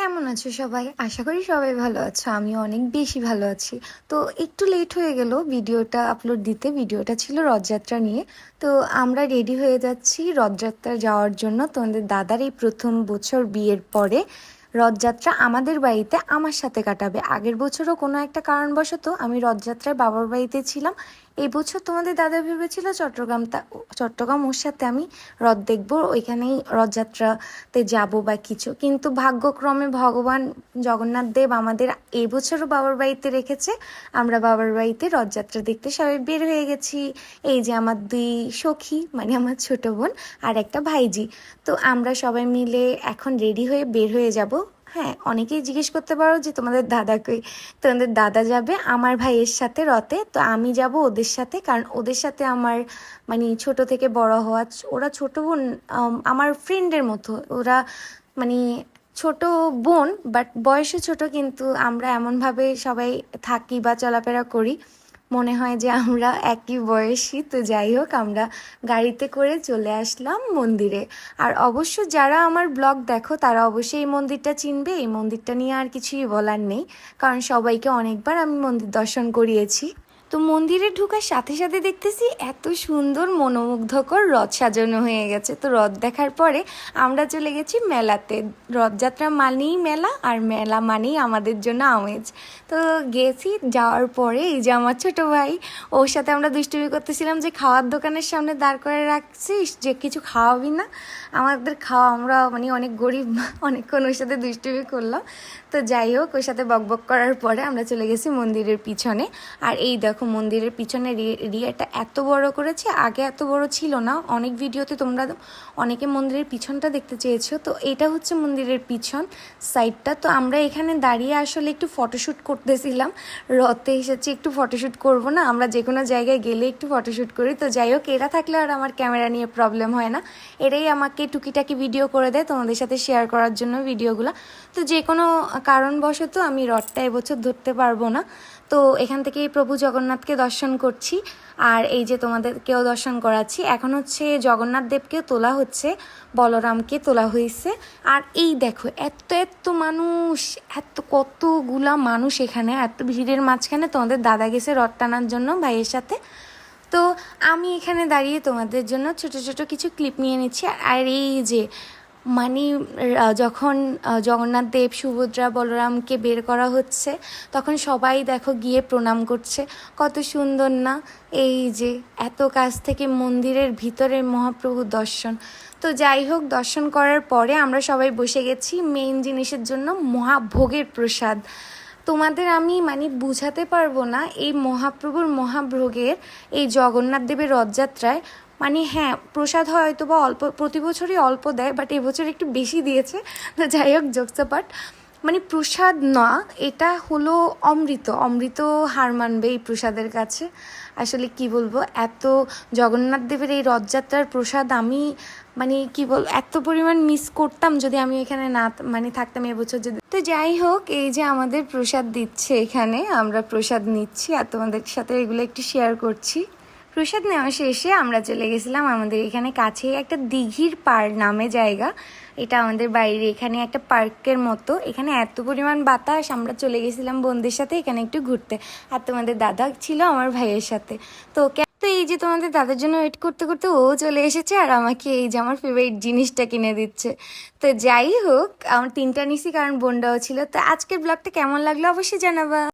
কেমন আছো সবাই? আশা করি সবাই ভালো আছো। আমি অনেক বেশি ভালো আছি। তো একটু লেট হয়ে গেল ভিডিওটা আপলোড দিতে। ভিডিওটা ছিল রথযাত্রা নিয়ে। তো আমরা রেডি হয়ে যাচ্ছি রথযাত্রা যাওয়ার জন্য। তোমাদের দাদার এই প্রথম বছর বিয়ের পরে রথযাত্রা আমাদের বাড়িতে আমার সাথে কাটাবে। আগের বছরও কোনো একটা কারণবশত আমি রথযাত্রায় বাবার বাড়িতে ছিলাম। এই বছর তোমাদের দাদা ভেবেছিল চট্টগ্রাম ওর সাথে আমি রথ দেখবো, ওইখানেই রথযাত্রাতে যাব বা কিছু, কিন্তু ভাগ্যক্রমে ভগবান জগন্নাথ দেব আমাদের এই বছরও বাবার বাড়িতে রেখেছে। আমরা বাবার বাড়িতে রথযাত্রা দেখতে সবাই বের হয়ে গেছি। এই যে আমার দুই সখী, মানে আমার ছোট বোন আর একটা ভাইজি। তো আমরা সবাই মিলে এখন রেডি হয়ে বের হয়ে যাব। হ্যাঁ, অনেকেই জিজ্ঞেস করতে পারো যে তোমাদের দাদা কই। তোমাদের দাদা যাবে আমার ভাইয়ের সাথে রথে, তো আমি যাব ওদের সাথে, কারণ ওদের সাথে আমার মানে ছোট থেকে বড় হওয়া, ওরা ছোট বোন, আমার ফ্রেন্ডের মতো ওরা, মানে ছোট বোন বাট বয়সে ছোট, কিন্তু আমরা এমনভাবে সবাই থাকি বা চলাফেরা করি মনে হয় যে আমরা একই বয়সী। তো যাই হোক, আমরা গাড়িতে করে চলে আসলাম মন্দিরে। আর অবশ্য যারা আমার ব্লগ দেখো তারা অবশ্যই এই মন্দিরটা চিনবে। এই মন্দিরটা নিয়ে আর কিছুই বলার নেই, কারণ সবাইকে অনেকবার আমি মন্দির দর্শন করিয়েছি। তো মন্দিরে ঢোকার সাথে সাথে দেখতেছি এত সুন্দর মনোমুগ্ধকর রথ সাজানো হয়ে গেছে। তো রথ দেখার পরে আমরা চলে গেছি মেলাতে। রথযাত্রা মানেই মেলা, আর মেলা মানেই আমাদের জন্য আমেজ। তো গেছি, যাওয়ার পরে এই যে আমার ছোট ভাই, ওর সাথে আমরা দুষ্টুমি করতেছিলাম যে খাওয়ার দোকানের সামনে দাঁড় করে রাখছিস, যে কিছু খাওয়াবি না আমাদের খাওয়া, আমরা মানে অনেক গরিব, অনেকক্ষণ ওর সাথে দুষ্টুমি করলাম। তো যাই হোক, ওর সাথে বকবক করার পরে আমরা চলে গেছি মন্দিরের পিছনে। আর এই দেখো মন্দিরের পিছনে এরিয়াটা এত বড় করেছে, আগে এত বড় ছিল না। অনেক ভিডিওতে তোমরা অনেকে মন্দিরের পিছনটা দেখতে চেয়েছো, তো এটা হচ্ছে মন্দিরের পিছন সাইডটা। তো আমরা এখানে দাঁড়িয়ে আসলে একটু ফটোশ্যুট করতেছিলাম। রথে এসেছি, একটু ফটোশ্যুট করবো না? আমরা যে কোনো জায়গায় গেলে একটু ফটোশ্যুট করি। তো যাই হোক, এরা থাকলে আর আমার ক্যামেরা নিয়ে প্রবলেম হয় না। এরাই আমাকে টুকিটাকি ভিডিও করে দেয় তোমাদের সাথে শেয়ার করার জন্য ভিডিওগুলো। তো যে কোনো কারণবশত আমি রথটা এবছর ধরতে পারবো না। তো এখান থেকে প্রভু জগন্নাথকে দর্শন করছি, আর এই যে তোমাদেরকেও দর্শন করাচ্ছি। এখন হচ্ছে জগন্নাথ দেবকে তোলা হচ্ছে, বলরামকে তোলা হয়েছে। আর এই দেখো এত এত মানুষ, কতগুলা মানুষ এখানে, এত ভিড়ের মাঝখানে তোমাদের দাদা গেছে রথ টানার জন্য ভাইয়ের সাথে। তো আমি এখানে দাঁড়িয়ে তোমাদের জন্য ছোট ছোট কিছু ক্লিপ নিয়ে নিচ্ছি। আর এই যে মানে যখন জগন্নাথ দেব, সুভদ্রা, বলরামকে বের করা হচ্ছে, তখন সবাই দেখো গিয়ে প্রণাম করছে। কত সুন্দর না? এই যে এত কাছ থেকে মন্দিরের ভিতরের মহাপ্রভুর দর্শন। তো যাই হোক, দর্শন করার পরে আমরা সবাই বসে গেছি মেইন জিনিসের জন্য, মহাভোগের প্রসাদ। তোমাদের আমি মানে বুঝাতে পারবো না এই মহাপ্রভুর মহাভোগের, এই জগন্নাথ দেবের রথযাত্রায়। মানে হ্যাঁ, প্রসাদ হয়তো বা অল্প, প্রতি বছরই অল্প দেয়, বাট এবছর একটু বেশি দিয়েছে। তো যাই হোক, জোকস অ্যাপার্ট, মানে প্রসাদ না, এটা হলো অমৃত। অমৃত হার মানবে এই প্রসাদের কাছে। আসলে কি বলবো, এত জগন্নাথ দেবের এই রথযাত্রার প্রসাদ আমি মানে কি এত পরিমাণ মিস করতাম যদি আমি এখানে না মানে থাকতাম এবছর যদি। তো যাই হোক, এই যে আমাদের প্রসাদ দিচ্ছে এখানে, আমরা প্রসাদ নিচ্ছি আর তোমাদের সাথে এগুলো একটু শেয়ার করছি। প্রসাদ নেওয়া শেষে আমরা চলে গেছিলাম আমাদের এখানে কাছেই একটা দিঘির পাড় নামে জায়গা। এটা আমাদের বাইরে এখানে একটা পার্কের মতো। এখানে এত পরিমাণ বাতাস, আমরা চলে গেছিলাম বোনদের সাথে এখানে একটু ঘুরতে। আর তোমাদের দাদা ছিল আমার ভাইয়ের সাথে। তো এই যে তোমাদের দাদার জন্য ওয়েট করতে করতে ও চলে এসেছে, আর আমাকে এই যে আমার ফেভারিট জিনিসটা কিনে দিচ্ছে। তো যাই হোক, আমার 3টা নিছি কারণ বোনটাও ছিল। তো আজকের ব্লগটা কেমন লাগলো অবশ্যই জানাবা।